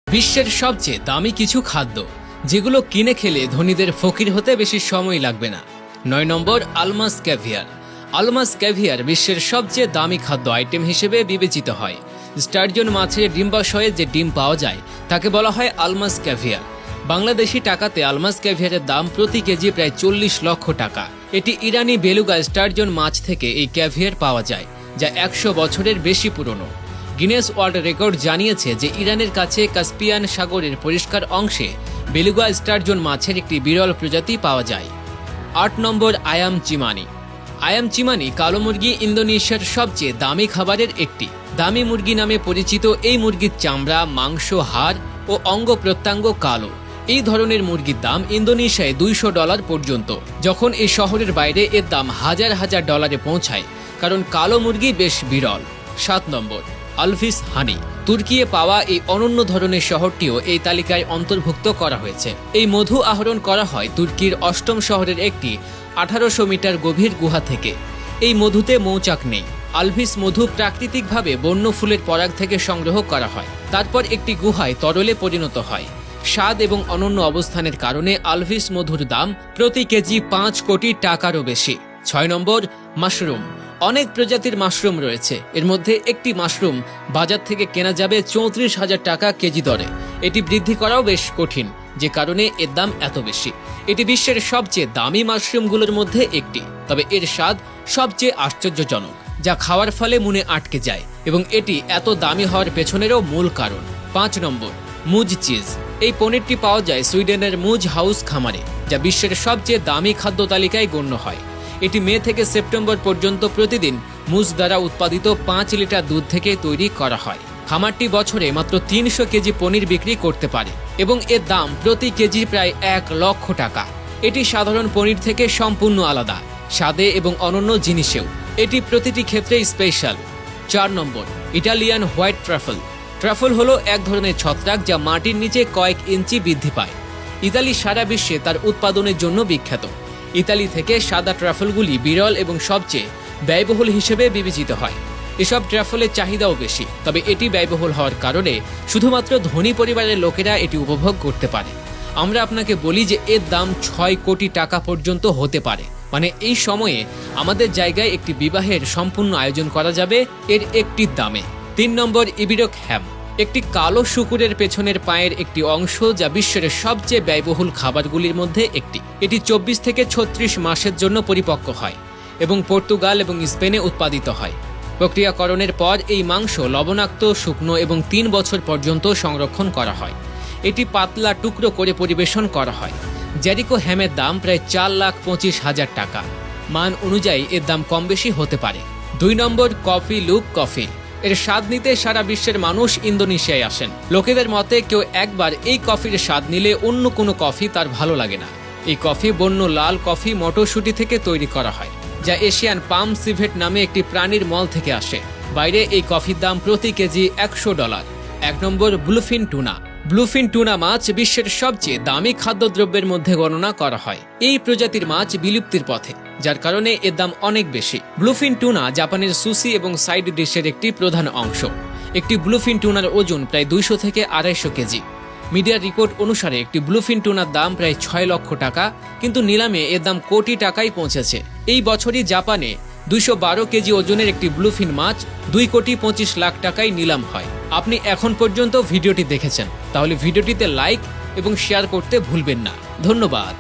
বিশ্বের সবচেয়ে দামি কিছু খাদ্য যেগুলো কিনে খেলে ধনীদের ফকির হতে বেশি সময় লাগবে না। 9 নম্বর, আলমাস ক্যাভিয়ার। আলমাস ক্যাভিয়ার বিশ্বের সবচেয়ে দামি খাদ্য আইটেম হিসেবে বিবেচিত হয়। স্টারজন মাছের ডিম্বাশয়ে যে ডিম পাওয়া যায় তাকে বলা হয় আলমাস ক্যাভিয়ার। বাংলাদেশি টাকাতে আলমাস ক্যাভিয়ারের দাম প্রতি কেজি প্রায় 40 লক্ষ টাকা। এটি ইরানি বেলুগা স্টারজন মাছ থেকে এই ক্যাভিয়ার পাওয়া যায়, যা 100 বছরের বেশি পুরনো। গিনেস ওয়ার্ল্ড রেকর্ড জানিয়েছে যে ইরানের কাছে কাস্পিয়ান সাগরের পরিষ্কার অংশে বেলুগা স্টারজন মাছের একটি বিরল প্রজাতি পাওয়া যায়। 8 নম্বর, আয়াম চিমানি। আয়াম চিমানি কালো মুরগি ইন্দোনেশিয়ার সবচেয়ে দামি খাবারের একটি। দামি মুরগি নামে পরিচিত এই মুরগির চামড়া, মাংস, হাড় ও অঙ্গ প্রত্যঙ্গ কালো। এই ধরনের মুরগির দাম ইন্দোনেশিয়ায় $200 পর্যন্ত, যখন এই শহরের বাইরে এর দাম হাজার হাজার ডলারে পৌঁছায়, কারণ কালো মুরগি বেশ বিরল। 7 নম্বর, আলভিস হানি। তুর্কিয়ে পাওয়া এই অনন্য ধরনের শহরটিও এই তালিকায় অন্তর্ভুক্ত করা হয়েছে। এই মধু আহরণ করা হয় তুর্কির 8ম শহরের একটি 1800 মিটার গভীর গুহা থেকে। এই মধুতে মৌচাক নেই। আলভিস মধু প্রাকৃতিকভাবে বন্য ফুলের পরাগ থেকে সংগ্রহ করা হয়, তারপর একটি গুহায় তরলে পরিণত হয়। স্বাদ এবং অনন্য অবস্থানের কারণে আলভিস মধুর দাম প্রতি কেজি 5 কোটি টাকারও বেশি। 6 নম্বর, মাশরুম। অনেক প্রজাতির মাশরুম রয়েছে। এর মধ্যে একটি মাশরুম বাজার থেকে কেনা যাবে 34,000 টাকা কেজি দরে। এটি বৃদ্ধি করাও বেশ কঠিন, যে কারণে এর দাম এত বেশি। এটি বিশ্বের সবচেয়ে দামি মাশরুমগুলোর মধ্যে একটি, তবে এর স্বাদ সবচেয়ে আশ্চর্যজনক, যা খাওয়ার ফলে মনে আটকে যায়, এবং এটি এত দামি হওয়ার পেছনেরও মূল কারণ। 5 নম্বর, মুজ চিজ। এই পনিরটি পাওয়া যায় সুইডেনের মুজ হাউস খামারে, যা বিশ্বের সবচেয়ে দামি খাদ্য তালিকায় গণ্য হয়। এটি মে থেকে সেপ্টেম্বর পর্যন্ত প্রতিদিন মুজ দ্বারা উৎপাদিত 5 লিটার দুধ থেকে তৈরি করা হয়। খামারটি বছরে মাত্র 300 কেজি পনির বিক্রি করতে পারে, এবং এর দাম প্রতি কেজি প্রায় 1 লক্ষ টাকা। এটি সাধারণ পনির থেকে সম্পূর্ণ আলাদা, স্বাদে এবং অনন্য জিনিসেও এটি প্রতিটি ক্ষেত্রেই স্পেশাল। 4 নম্বর, ইটালিয়ান হোয়াইট ট্রাফল। ট্রাফল হলো এক ধরনের ছত্রাক যা মাটির নিচে কয়েক ইঞ্চি বৃদ্ধি পায়। ইতালি সারা বিশ্বে তার উৎপাদনের জন্য বিখ্যাত। ইতালি থেকে সাদা ট্রাফলগুলি বিরল এবং সবচেয়ে ব্যয়বহুল হিসেবে বিবেচিত হয়। এসব ট্রাফলের চাহিদাও বেশি, তবে এটি ব্যয়বহুল হওয়ার কারণে শুধুমাত্র ধনী পরিবারের লোকেরা এটি উপভোগ করতে পারে। আমরা আপনাকে বলি যে এর দাম 6 কোটি টাকা পর্যন্ত হতে পারে। মানে এই সময়ে আমাদের জায়গায় একটি বিবাহের সম্পূর্ণ আয়োজন করা যাবে এর একটি দামে। 3 নম্বর, ইবিরক হ্যাম। একটি কালো শূকরের পেছনের পায়ের একটি অংশ, যা বিশ্বের সবচেয়ে ব্যয়বহুল খাবারগুলির মধ্যে একটি। এটি 24 থেকে 36 মাসের জন্য পরিপক্ক হয় এবং পর্তুগাল এবং স্পেনে উৎপাদিত হয়। প্রক্রিয়াকরণের পর এই মাংস লবণাক্ত, শুকনো এবং 3 বছর পর্যন্ত সংরক্ষণ করা হয়। এটি পাতলা টুকরো করে পরিবেশন করা হয়। জেরিকো হ্যামের দাম প্রায় 4,25,000 টাকা। মান অনুযায়ী এর দাম কম বেশি হতে পারে। 2 নম্বর, কফি লুক কফি। এর স্বাদ নিতে সারা বিশ্বের মানুষ ইন্দোনেশিয়ায় আসেন। লোকেদের মতে কেউ একবার এই কফির স্বাদ নিলে অন্য কোনো কফি তার ভালো লাগে না। এই কফি বন্য লাল কফি মটরশুঁটি থেকে তৈরি করা হয়, যা এশিয়ান পাম সিভেট নামে একটি প্রাণীর মল থেকে আসে। বাইরে এই কফির দাম প্রতি কেজি $100। 1 নম্বর, ব্লুফিন টুনা। ব্লুফিন টুনা মাছ বিশ্বের সবচেয়ে দামি খাদ্যদ্রব্যের মধ্যে গণনা করা হয়। এই প্রজাতির মাছ বিলুপ্তির পথে, যার কারণে এর দাম অনেক বেশি। ব্লুফিন টুনা জাপানের সুশি এবং সাইড ডিশের একটি প্রধান অংশ। একটি ব্লুফিন টুনার ওজন প্রায় 200 থেকে 250 কেজি। মিডিয়ার রিপোর্ট অনুসারে একটি ব্লুফিন টুনার দাম প্রায় 6 লক্ষ টাকা, কিন্তু নিলামে এর দাম কোটি টাকায় পৌঁছেছে। এই বছরই জাপানে 212 কেজি ওজনের একটি ব্লুফিন মাছ 2,25 লাখ টাকায় নিলাম হয়। আপনি এখন পর্যন্ত ভিডিওটি দেখেছেন, তাহলে ভিডিওটিতে লাইক এবং শেয়ার করতে ভুলবেন না। ধন্যবাদ।